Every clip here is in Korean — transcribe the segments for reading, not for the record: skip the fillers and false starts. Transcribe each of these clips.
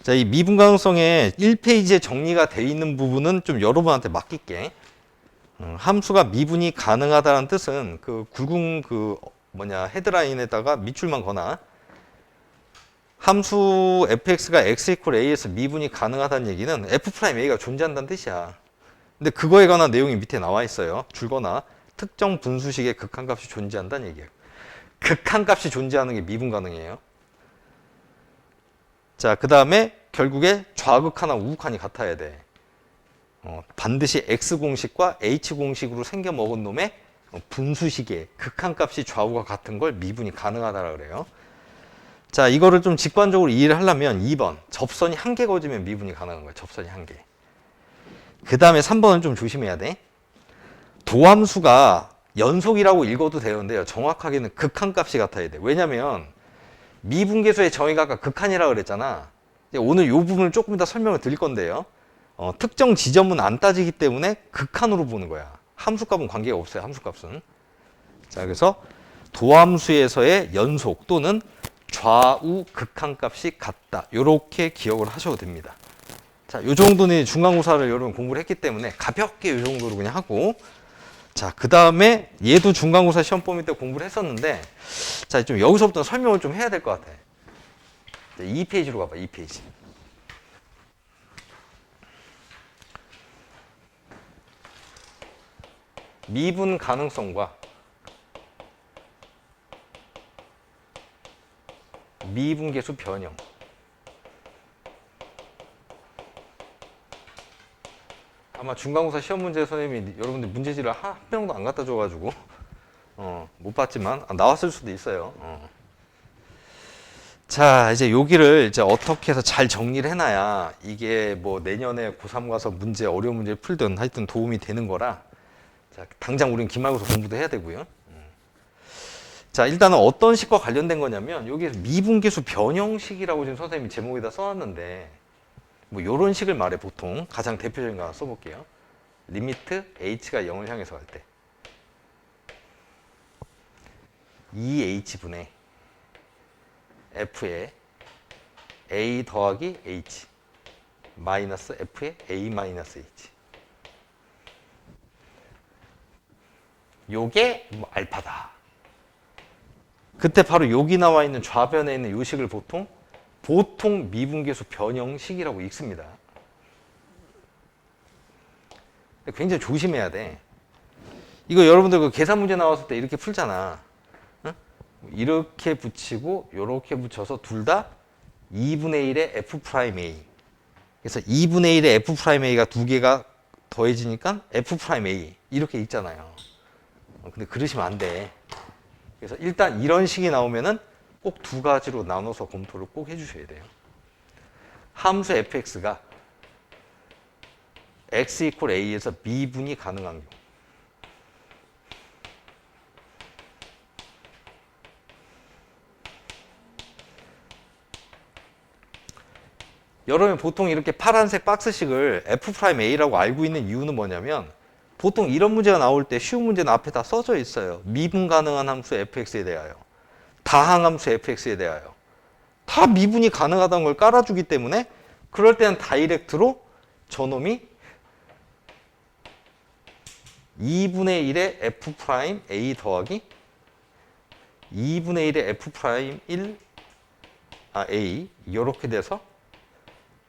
자, 이 미분 가능성에 1페이지에 정리가 되어 있는 부분은 좀 여러분한테 맡길게. 함수가 미분이 가능하다는 뜻은 그 굵은 헤드라인에다가 밑줄만 거나 함수 fx가 x 이퀄 a에서 미분이 가능하다는 얘기는 f'a가 존재한다는 뜻이야. 근데 그거에 관한 내용이 밑에 나와 있어요. 줄거나 특정 분수식의 극한값이 존재한다는 얘기예요. 극한값이 존재하는 게 미분 가능이에요. 자, 그 다음에 결국에 좌극하나 우극한이 같아야 돼. 반드시 x공식과 h공식으로 생겨먹은 놈의 분수식의 극한값이 좌우가 같은 걸 미분이 가능하다고 그래요. 자, 이거를 좀 직관적으로 이해를 하려면 2번 접선이 한 개 거지면 미분이 가능한 거야. 접선이 한 개. 그 다음에 3번은 좀 조심해야 돼. 도함수가 연속이라고 읽어도 되는데요. 정확하게는 극한값이 같아야 돼. 왜냐면 미분계수의 정의가 아까 극한이라고 그랬잖아. 오늘 이 부분을 조금 이따 설명을 드릴 건데요. 특정 지점은 안 따지기 때문에 극한으로 보는 거야. 함수값은 관계가 없어요. 함수값은. 자, 그래서 도함수에서의 연속 또는 좌우 극한값이 같다. 이렇게 기억을 하셔도 됩니다. 자, 요 정도는 중간고사를 여러분 공부를 했기 때문에 가볍게 요 정도로 그냥 하고, 자, 그 다음에 얘도 중간고사 시험 범위 때 공부를 했었는데, 자, 좀 여기서부터 설명을 좀 해야 될 것 같아. 2페이지로 가봐. 2페이지. 미분 가능성과 미분계수 변형. 아마 중간고사 시험 문제 선생님이 여러분들 문제지를 한 명도 안 갖다 줘가지고 못 봤지만 나왔을 수도 있어요. 자, 이제 여기를 이제 어떻게 해서 잘 정리를 해놔야 이게 뭐 내년에 고3 가서 문제 어려운 문제를 풀든 하여튼 도움이 되는 거라. 자, 당장 우리는 기말고사 공부도 해야 되고요. 자, 일단은 어떤 식과 관련된 거냐면 여기 미분계수 변형식이라고 지금 선생님이 제목에다 써놨는데 뭐 요런 식을 말해. 보통 가장 대표적인 거 하나 써볼게요. 리미트 h가 0을 향해서 갈 때 2h분의 f의 a 더하기 h 마이너스 f의 a 마이너스 h. 요게 뭐 알파다. 그때 바로 여기 나와 있는 좌변에 있는 요 식을 보통 미분계수 변형식이라고 읽습니다. 굉장히 조심해야 돼. 이거 여러분들 그 계산 문제 나왔을 때 이렇게 풀잖아. 응? 이렇게 붙이고 이렇게 붙여서 둘 다 2분의 1의 f'A. 그래서 2분의 1의 f'A가 두 개가 더해지니까 f'A 이렇게 있잖아요. 근데 그러시면 안 돼. 그래서 일단 이런 식이 나오면은 꼭 두 가지로 나눠서 검토를 꼭 해주셔야 돼요. 함수 fx가 x 이퀄 a에서 미분이 가능한 경우. 여러분 보통 이렇게 파란색 박스식을 f'A라고 알고 있는 이유는 뭐냐면 보통 이런 문제가 나올 때 쉬운 문제는 앞에 다 써져 있어요. 미분 가능한 함수 fx에 대하여, 다항함수 fx에 대하여 다 미분이 가능하다는 걸 깔아주기 때문에 그럴 때는 다이렉트로 저놈이 2분의 1의 f'A 더하기 2분의 1의 f'A 이렇게 돼서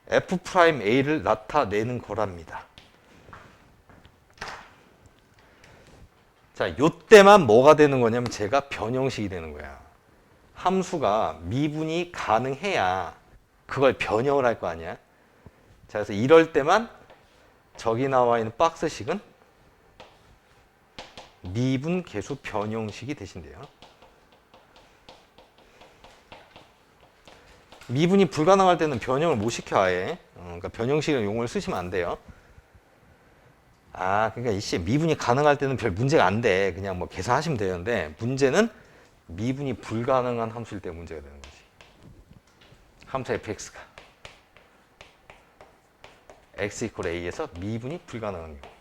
f'A를 나타내는 거랍니다. 자, 요때만 뭐가 되는 거냐면 제가 변형식이 되는 거야. 함수가 미분이 가능해야 그걸 변형을 할 거 아니야. 자, 그래서 이럴 때만 저기 나와 있는 박스식은 미분 계수 변형식이 되신대요. 미분이 불가능할 때는 변형을 못 시켜 아예. 그러니까 변형식의 용어를 쓰시면 안 돼요. 그러니까 이씨 미분이 가능할 때는 별 문제가 안 돼. 그냥 뭐 계산하시면 되는데 문제는 미분이 불가능한 함수일 때 문제가 되는 거지. 함수 fx가 x 이퀄 a에서 미분이 불가능한 경우.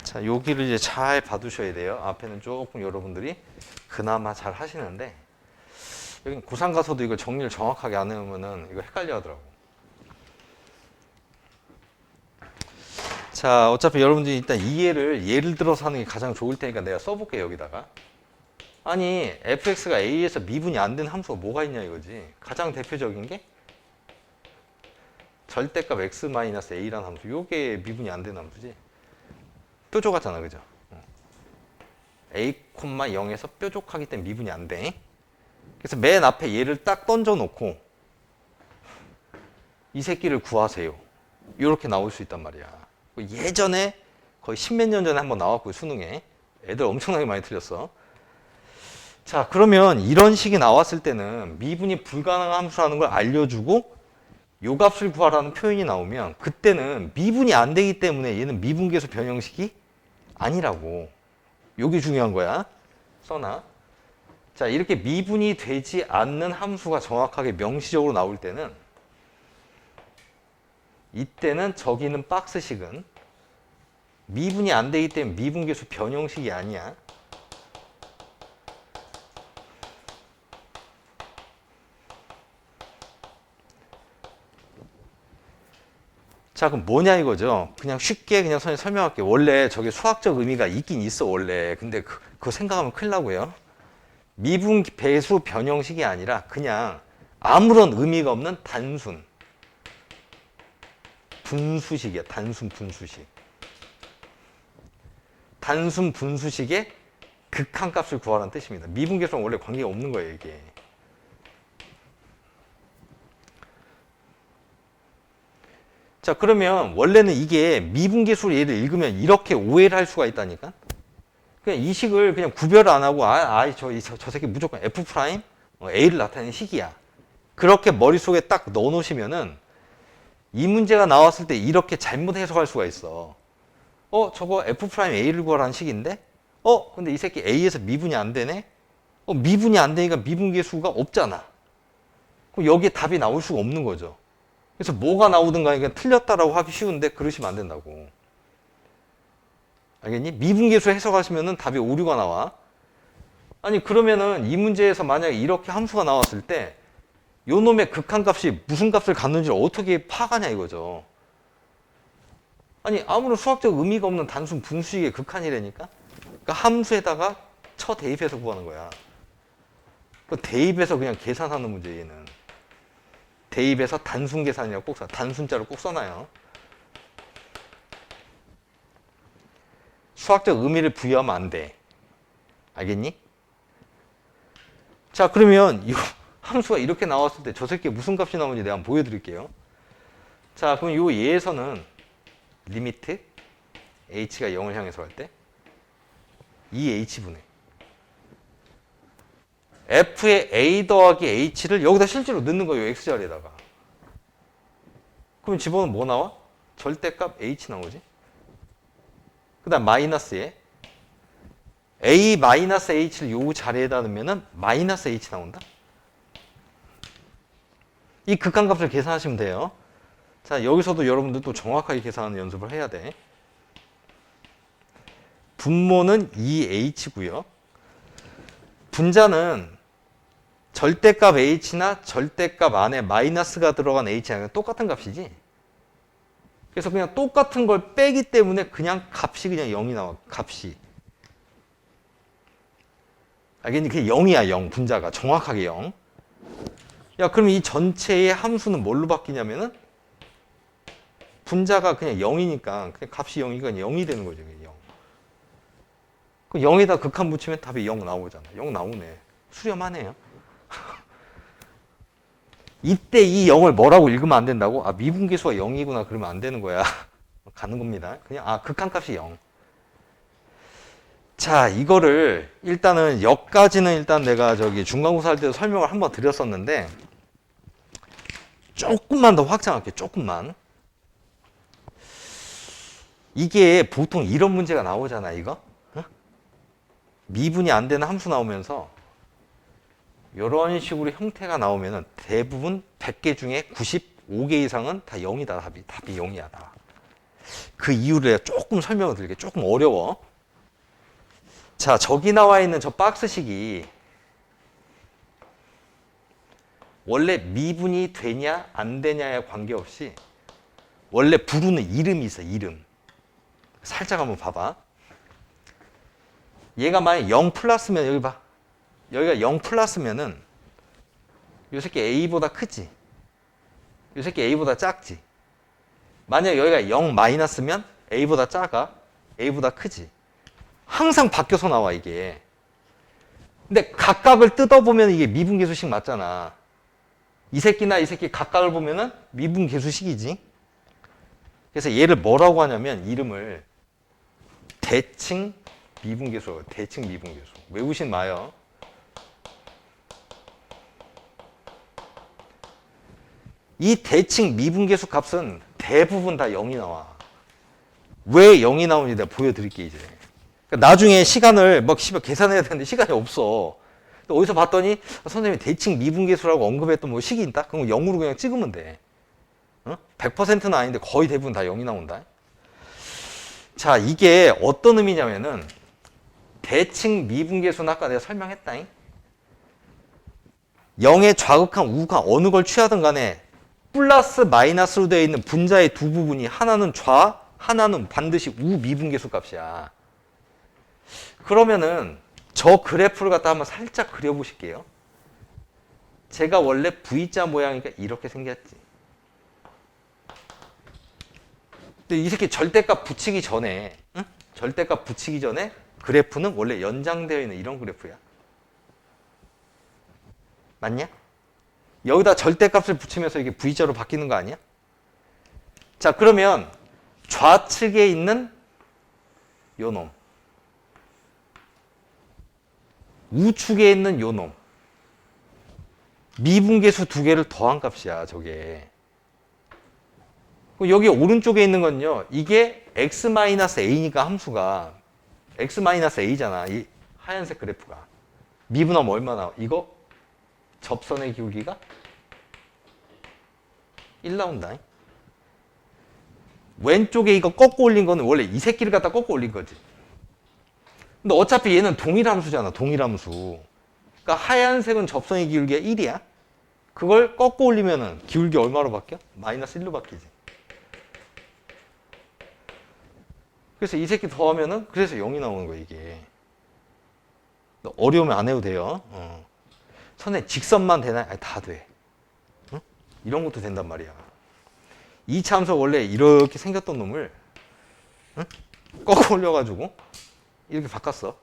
자, 여기를 이제 잘 봐두셔야 돼요. 앞에는 조금 여러분들이 그나마 잘 하시는데 여기 고3 가서도 이거 정리를 정확하게 안 해오면은 이거 헷갈려 하더라고. 자, 어차피 여러분들이 일단 이해를 예를 들어서 하는 게 가장 좋을 테니까 내가 써볼게 여기다가. 아니 fx가 a에서 미분이 안 된 함수가 뭐가 있냐 이거지. 가장 대표적인 게 절대값 x-a라는 함수. 요게 미분이 안 된 함수지. 뾰족하잖아, 그죠? a, 0에서 뾰족하기 때문에 미분이 안 돼. 그래서 맨 앞에 얘를 딱 던져놓고 이 새끼를 구하세요. 이렇게 나올 수 있단 말이야. 예전에 거의 십몇 년 전에 한번 나왔고요, 수능에. 애들 엄청나게 많이 틀렸어. 자, 그러면 이런 식이 나왔을 때는 미분이 불가능한 함수라는 걸 알려주고 요 값을 구하라는 표현이 나오면 그때는 미분이 안 되기 때문에 얘는 미분계수 변형식이 아니라고. 요게 중요한 거야. 써놔. 자, 이렇게 미분이 되지 않는 함수가 정확하게 명시적으로 나올 때는 이때는 저기는 박스식은 미분이 안 되기 때문에 미분계수 변형식이 아니야. 자, 그럼 뭐냐 이거죠. 그냥 쉽게 그냥 선생님 설명할게. 원래 저게 수학적 의미가 있긴 있어 원래. 근데 그거 생각하면 큰일 나고요. 미분 배수 변형식이 아니라 그냥 아무런 의미가 없는 단순 분수식이야. 단순 분수식. 단순 분수식의 극한값을 구하라는 뜻입니다. 미분계수랑 원래 관계가 없는 거예요, 이게. 자, 그러면 원래는 이게 미분계수로 얘를 읽으면 이렇게 오해를 할 수가 있다니까. 그냥 이 식을 그냥 구별을 안 하고 저 새끼 무조건 f 프라임 a를 나타내는 식이야. 그렇게 머릿속에 딱 넣어 놓으시면은 이 문제가 나왔을 때 이렇게 잘못 해석할 수가 있어. 저거 f 프라임 a를 구하라는 식인데 근데 이 새끼 a에서 미분이 안 되네. 미분이 안 되니까 미분계수가 없잖아. 그럼 여기에 답이 나올 수가 없는 거죠. 그래서 뭐가 나오든 간에 그냥 틀렸다라고 하기 쉬운데 그러시면 안 된다고. 알겠니? 미분계수 해석하시면은 답이 오류가 나와. 아니 그러면은 이 문제에서 만약에 이렇게 함수가 나왔을 때 요 놈의 극한값이 무슨 값을 갖는지를 어떻게 파악하냐 이거죠. 아니 아무런 수학적 의미가 없는 단순 분수식의 극한이라니까. 그러니까 함수에다가 쳐 대입해서 구하는 거야. 그 대입해서 그냥 계산하는 문제 얘는. 대입해서 단순 계산이라고 꼭 써. 단순자로 꼭 써놔요. 수학적 의미를 부여하면 안 돼. 알겠니? 자, 그러면 이 함수가 이렇게 나왔을 때 저 새끼 무슨 값이 나오는지 내가 한번 보여드릴게요. 자, 그럼 이 예에서는 리미트 h가 0을 향해서 갈 때 2h분의 f의 a 더하기 h를 여기다 실제로 넣는 거예요. x자리에다가. 그럼 집어넣으면 뭐 나와? 절대값 h 나오지. 그 다음 마이너스에 a 마이너스 h를 요 자리에다 넣으면 마이너스 h 나온다. 이 극한값을 계산하시면 돼요. 자, 여기서도 여러분들 또 정확하게 계산하는 연습을 해야 돼. 분모는 2h고요. 분자는 절대값 h나 절대값 안에 마이너스가 들어간 h랑 똑같은 값이지. 그래서 그냥 똑같은 걸 빼기 때문에 그냥 값이 그냥 0이 나와. 값이. 알겠니? 그게 0이야, 0. 분자가. 정확하게 0. 야, 그럼 이 전체의 함수는 뭘로 바뀌냐면은 분자가 그냥 0이니까 그냥 값이 0이니까 0이 되는 거죠. 0. 그 0에다 극한 붙이면 답이 0 나오잖아. 0 나오네. 수렴하네요. 이때 이 0을 뭐라고 읽으면 안 된다고? 미분계수가 0이구나. 그러면 안 되는 거야. 가는 겁니다. 그냥 극한값이 0. 자, 이거를 일단은 여기까지는 일단 내가 저기 중간고사 할 때도 설명을 한번 드렸었는데 조금만 더 확장할게. 조금만. 이게 보통 이런 문제가 나오잖아, 이거. 미분이 안 되는 함수 나오면서 이런 식으로 형태가 나오면은 대부분 100개 중에 95개 이상은 다 0이다. 답이 0이야. 다. 그 이유를 내가 조금 설명을 드릴게. 조금 어려워. 자, 저기 나와 있는 저 박스식이 원래 미분이 되냐 안 되냐에 관계없이 원래 부르는 이름이 있어, 이름. 살짝 한번 봐봐. 얘가 만약 0 플러스면 여기 봐. 여기가 0 플러스면은 요 새끼 A보다 크지. 요 새끼 A보다 작지. 만약 여기가 0 마이너스면 A보다 작아. A보다 크지. 항상 바뀌어서 나와 이게. 근데 각각을 뜯어보면 이게 미분계수식 맞잖아. 이 새끼나 이 새끼 각각을 보면은 미분계수식이지. 그래서 얘를 뭐라고 하냐면 이름을 대칭 미분계수, 대칭 미분계수. 외우신 마요. 이 대칭 미분계수 값은 대부분 다 0이 나와. 왜 0이 나오는지 내가 보여드릴게 이제. 그러니까 나중에 시간을 막 계산해야 되는데 시간이 없어. 어디서 봤더니 선생님이 대칭 미분계수라고 언급했던 뭐 식이 있다? 그럼 0으로 그냥 찍으면 돼. 100%는 아닌데 거의 대부분 다 0이 나온다. 자, 이게 어떤 의미냐면은 대칭 미분계수는 아까 내가 설명했다잉. 0의 좌극한 우극한 어느 걸 취하든 간에 플러스 마이너스로 되어 있는 분자의 두 부분이 하나는 좌, 하나는 반드시 우 미분계수 값이야. 그러면은 저 그래프를 갖다 한번 살짝 그려보실게요. 제가 원래 V자 모양이니까 이렇게 생겼지. 근데 이 새끼 절대값 붙이기 전에, 응? 절대값 붙이기 전에 그래프는 원래 연장되어 있는 이런 그래프야. 맞냐? 여기다 절대값을 붙이면서 이게 V자로 바뀌는 거 아니야? 자, 그러면 좌측에 있는 요 놈, 우측에 있는 요 놈, 미분계수 두 개를 더한 값이야, 저게. 여기 오른쪽에 있는 건요, 이게 x-a니까 함수가 x-a잖아, 이 하얀색 그래프가. 미분하면 얼마나? 이거 접선의 기울기가 1 나온다. 왼쪽에 이거 꺾고 올린 거는 원래 이 새끼를 갖다 꺾고 올린 거지. 근데 어차피 얘는 동일함수잖아, 동일함수. 그러니까 하얀색은 접선의 기울기가 1이야. 그걸 꺾고 올리면은 기울기 얼마로 바뀌어? 마이너스 1로 바뀌지. 그래서 이 새끼 더하면은 그래서 0이 나오는 거야, 이게. 어려우면 안 해도 돼요. 선생님 직선만 되나요? 아니, 다 돼. 응? 이런 것도 된단 말이야. 이 참수 원래 이렇게 생겼던 놈을 응? 꺾어 올려가지고 이렇게 바꿨어.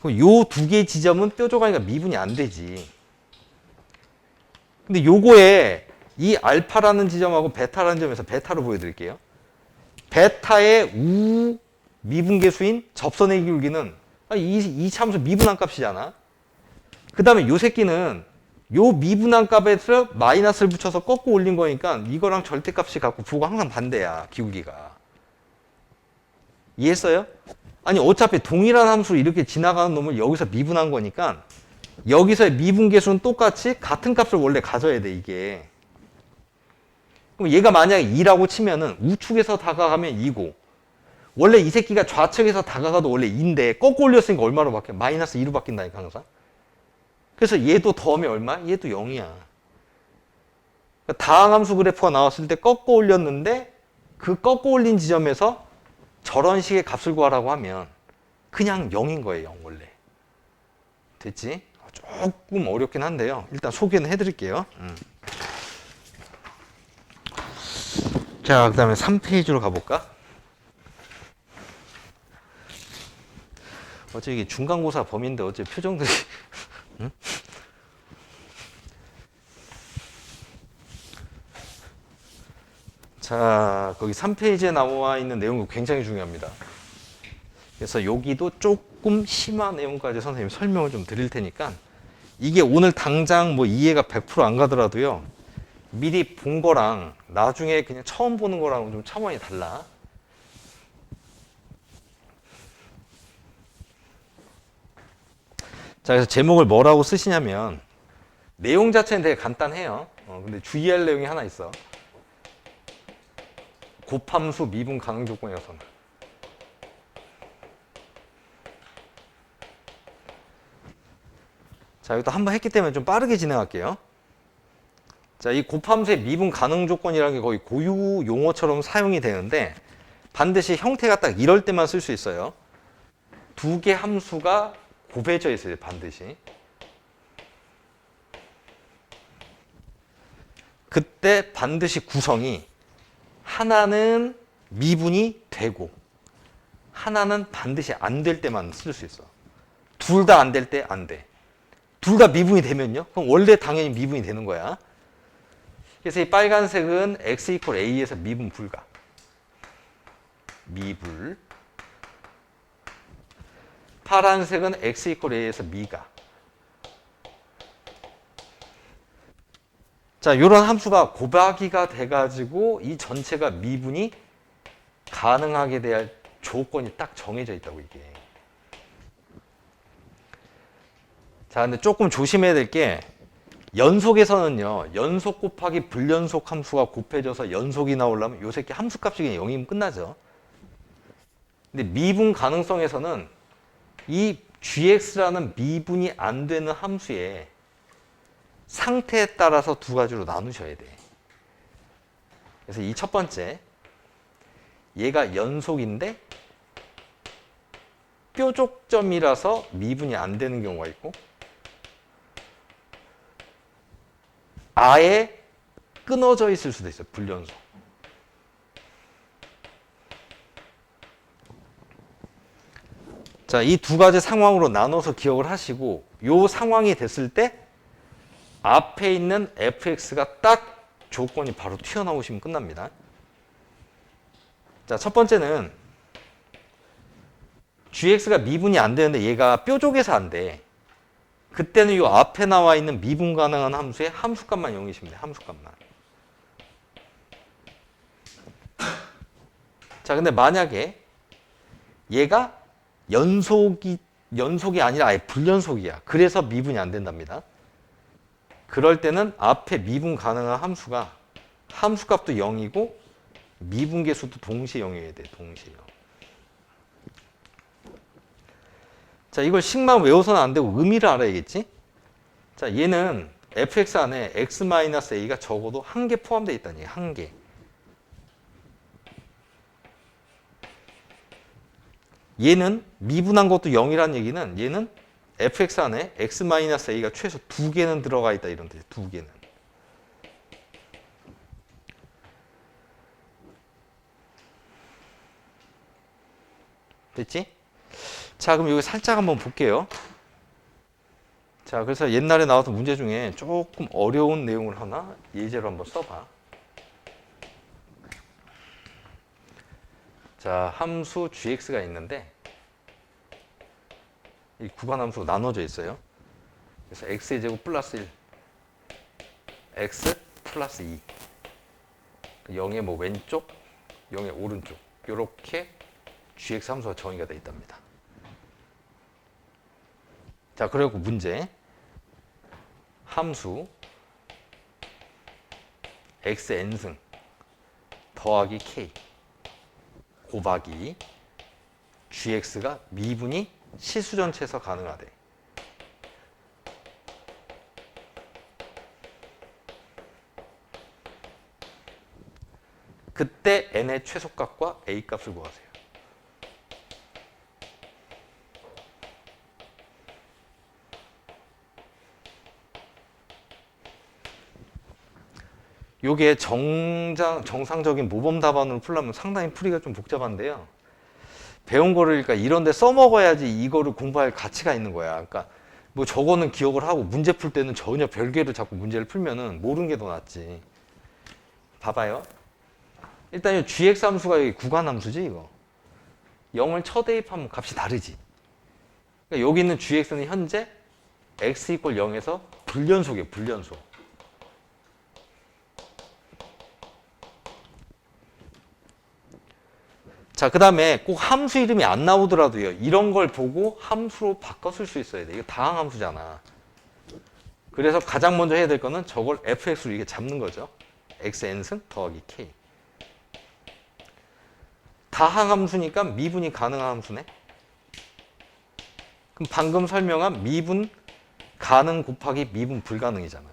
그럼 요 두 개의 지점은 뾰족하니까 미분이 안 되지. 근데 요거에 이 알파라는 지점하고 베타라는 점에서 베타로 보여드릴게요. 베타의 우 미분계수인 접선의 기울기는 이 참수 미분한 값이잖아. 그 다음에 요 새끼는 요 미분한 값에서 마이너스를 붙여서 꺾고 올린 거니까 이거랑 절대값이 갖고 부호가 항상 반대야, 기울기가. 이해했어요? 아니 어차피 동일한 함수로 이렇게 지나가는 놈을 여기서 미분한 거니까 여기서의 미분계수는 똑같이 같은 값을 원래 가져야 돼, 이게. 그럼 얘가 만약에 2라고 치면은 우측에서 다가가면 2고 원래 이 새끼가 좌측에서 다가가도 원래 2인데 꺾고 올렸으니까 얼마로 바뀌어? 마이너스 2로 바뀐다니까 항상. 그래서 얘도 더하면 얼마? 얘도 0이야. 그러니까 다항함수 그래프가 나왔을 때 꺾고 올렸는데 그 꺾고 올린 지점에서 저런 식의 값을 구하라고 하면 그냥 0인 거예요, 0 원래. 됐지? 조금 어렵긴 한데요. 일단 소개는 해드릴게요. 자, 그 다음에 3페이지로 가볼까? 어째 이게 중간고사 범인데 어째 표정들이 응? 자, 거기 3페이지에 나와 있는 내용이 굉장히 중요합니다. 그래서 여기도 조금 심한 내용까지 선생님 설명을 좀 드릴 테니까 이게 오늘 당장 뭐 이해가 100%안 가더라도요. 미리 본 거랑 나중에 그냥 처음 보는 거랑 좀 차원이 달라. 자, 그래서 제목을 뭐라고 쓰시냐면 내용 자체는 되게 간단해요. 근데 주의할 내용이 하나 있어. 곱함수 미분 가능 조건이어서는. 자, 이것도 한번 했기 때문에 좀 빠르게 진행할게요. 자, 이 곱함수의 미분 가능 조건이라는 게 거의 고유 용어처럼 사용이 되는데 반드시 형태가 딱 이럴 때만 쓸 수 있어요. 두 개 함수가 곱해져 있어요, 반드시. 그때 반드시 구성이 하나는 미분이 되고 하나는 반드시 안 될 때만 쓸 수 있어. 둘 다 안 될 때 안 돼. 둘 다 미분이 되면요? 그럼 원래 당연히 미분이 되는 거야. 그래서 이 빨간색은 x 이퀄 a에서 미분 불가. 미불. 파란색은 x 이퀄 a에서 미가. 자, 이런 함수가 곱하기가 돼가지고 이 전체가 미분이 가능하게 될 조건이 딱 정해져 있다고, 이게. 자, 근데 조금 조심해야 될 게 연속에서는요, 연속 곱하기 불연속 함수가 곱해져서 연속이 나오려면 요 새끼 함수값이 그냥 0이면 끝나죠. 근데 미분 가능성에서는 이 gx라는 미분이 안 되는 함수의 상태에 따라서 두 가지로 나누셔야 돼. 그래서 이 첫 번째, 얘가 연속인데 뾰족점이라서 미분이 안 되는 경우가 있고, 아예 끊어져 있을 수도 있어요. 불연속. 자, 이 두 가지 상황으로 나눠서 기억을 하시고 이 상황이 됐을 때 앞에 있는 fx가 딱 조건이 바로 튀어나오시면 끝납니다. 자, 첫 번째는 gx가 미분이 안 되는데 얘가 뾰족해서 안 돼. 그때는 이 앞에 나와 있는 미분 가능한 함수의 함수값만 0이시면 돼요. 함수값만. 자, 근데 만약에 얘가 연속이 아니라 아예 불연속이야. 그래서 미분이 안 된답니다. 그럴 때는 앞에 미분 가능한 함수가 함수값도 0이고 미분계수도 동시에 0이어야 돼. 동시에 0. 자, 이걸 식만 외워서는 안 되고 의미를 알아야겠지? 자, 얘는 fx 안에 x-a가 적어도 한 개 포함되어 있다는 얘기야. 한 개. 얘는 미분한 것도 0이라는 얘기는 얘는 fx 안에 x-a가 최소 두 개는 들어가 있다 이런 뜻이에요. 두 개는. 됐지? 자, 그럼 여기 살짝 한번 볼게요. 자, 그래서 옛날에 나왔던 문제 중에 조금 어려운 내용을 하나 예제로 한번 써봐. 자, 함수 gx가 있는데 이 구간함수로 나눠져 있어요. 그래서 x의 제곱 플러스 1, x 플러스 2, 0의 뭐 왼쪽, 0의 오른쪽 이렇게 gx 함수가 정의가 되어 있답니다. 자, 그리고 문제. 함수 xn승 더하기 k 곱하기 gx가 미분이 실수전체에서 가능하대. 그때 n의 최소값과 a 값을 구하세요. 요게 정상적인 모범 답안으로 풀려면 상당히 풀이가 좀 복잡한데요. 배운 거를 그러니까 이런 데 써먹어야지 이거를 공부할 가치가 있는 거야. 그러니까 뭐 저거는 기억을 하고 문제 풀 때는 전혀 별개로 자꾸 문제를 풀면은 모르는 게 더 낫지. 봐봐요. 일단 이 gx 함수가 여기 구간함수지 이거. 0을 쳐대입하면 값이 다르지. 그러니까 여기 있는 gx는 현재 x 이퀄 0에서 불연속이에요. 불연속. 자, 그 다음에 꼭 함수 이름이 안 나오더라도요. 이런 걸 보고 함수로 바꿔 쓸 수 있어야 돼. 이거 다항함수잖아. 그래서 가장 먼저 해야 될 거는 저걸 fx로 이게 잡는 거죠. xn승 더하기 k. 다항함수니까 미분이 가능한 함수네. 그럼 방금 설명한 미분 가능 곱하기 미분 불가능이잖아.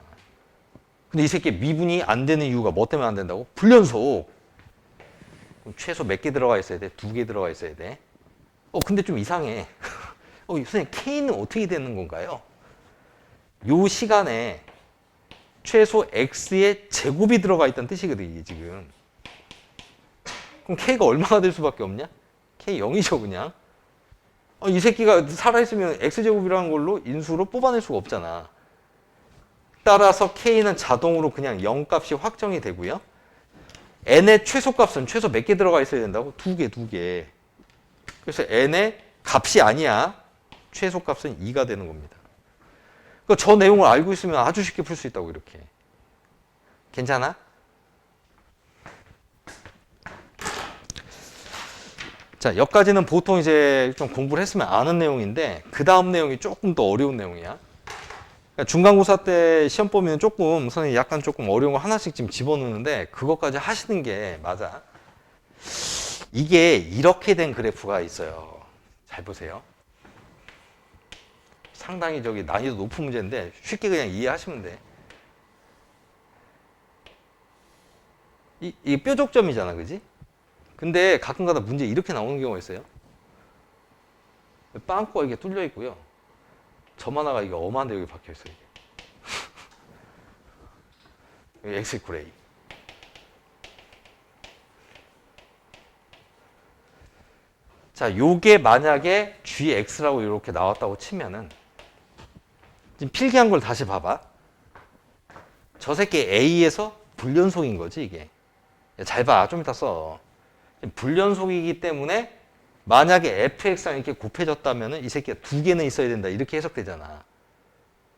근데 이 새끼 미분이 안 되는 이유가 뭐 때문에 안 된다고? 불연속. 그럼 최소 몇 개 들어가 있어야 돼? 2개 들어가 있어야 돼. 근데 좀 이상해. 선생님, K는 어떻게 되는 건가요? 요 시간에 최소 X의 제곱이 들어가 있다는 뜻이거든, 이게 지금. 그럼 K가 얼마나 될 수밖에 없냐? K 0이죠, 그냥. 이 새끼가 살아있으면 X제곱이라는 걸로 인수로 뽑아낼 수가 없잖아. 따라서 K는 자동으로 그냥 0 값이 확정이 되고요. N의 최소값은 최소 몇 개 들어가 있어야 된다고? 2개, 2개. 그래서 N의 값이 아니야. 최소값은 2가 되는 겁니다. 그러니까 저 내용을 알고 있으면 아주 쉽게 풀 수 있다고, 이렇게. 괜찮아? 자, 여기까지는 보통 이제 좀 공부를 했으면 아는 내용인데, 그 다음 내용이 조금 더 어려운 내용이야. 그러니까 중간고사 때 시험 보면 조금, 선생님이 약간 조금 어려운 거 하나씩 지금 집어넣는데, 그것까지 하시는 게 맞아. 이게 이렇게 된 그래프가 있어요. 잘 보세요. 상당히 난이도 높은 문제인데, 쉽게 그냥 이해하시면 돼. 이게 뾰족점이잖아, 그지? 근데 가끔가다 문제 이렇게 나오는 경우가 있어요. 빵꾸가 이게 뚫려 있고요. 점 하나가 이게 엄한데 여기 박혀 있어요. 이게 엑스 그레이. 자, 요게 만약에 GX라고 이렇게 나왔다고 치면은 지금 필기한 걸 다시 봐봐. 저 새끼 A에서 불연속인 거지, 이게. 잘 봐. 좀 이따 써. 불연속이기 때문에 만약에 fx랑 이렇게 곱해졌다면 이 새끼가 2개는 있어야 된다. 이렇게 해석되잖아.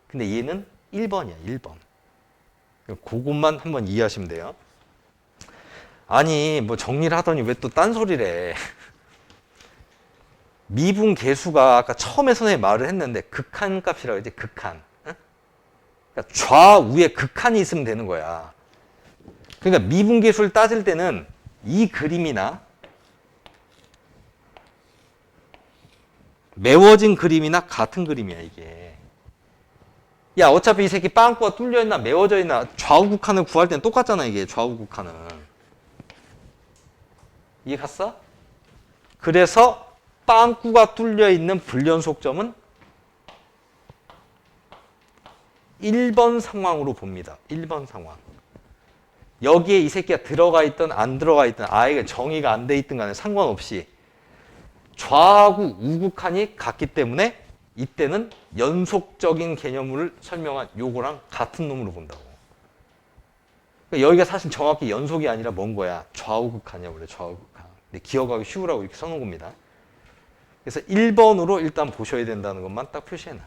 근데 얘는 1번이야, 1번. 그것만 한번 이해하시면 돼요. 아니, 뭐 정리를 하더니 왜 또 딴소리래. 미분 계수가 아까 처음에 선생님이 말을 했는데 극한 값이라고 했지, 극한. 응? 그러니까 좌우에 극한이 있으면 되는 거야. 그러니까 미분 계수를 따질 때는 이 그림이나 메워진 그림이나 같은 그림이야, 이게. 야, 어차피 이 새끼 빵꾸가 뚫려 있나 메워져 있나 좌우 극한을 구할 때는 똑같잖아, 이게 좌우 극한은. 이해 갔어? 그래서 빵꾸가 뚫려 있는 불연속점은 1번 상황으로 봅니다. 1번 상황. 여기에 이 새끼가 들어가 있든 안 들어가 있든 아예 정의가 안 돼 있든 간에 상관없이 좌하고 우극한이 같기 때문에 이때는 연속적인 개념을 설명한 요거랑 같은 놈으로 본다고. 그러니까 여기가 사실 정확히 연속이 아니라 뭔 거야? 좌우극한이야, 원래 좌우극한. 근데 기억하기 쉬우라고 이렇게 써놓은 겁니다. 그래서 1번으로 일단 보셔야 된다는 것만 딱 표시해놔.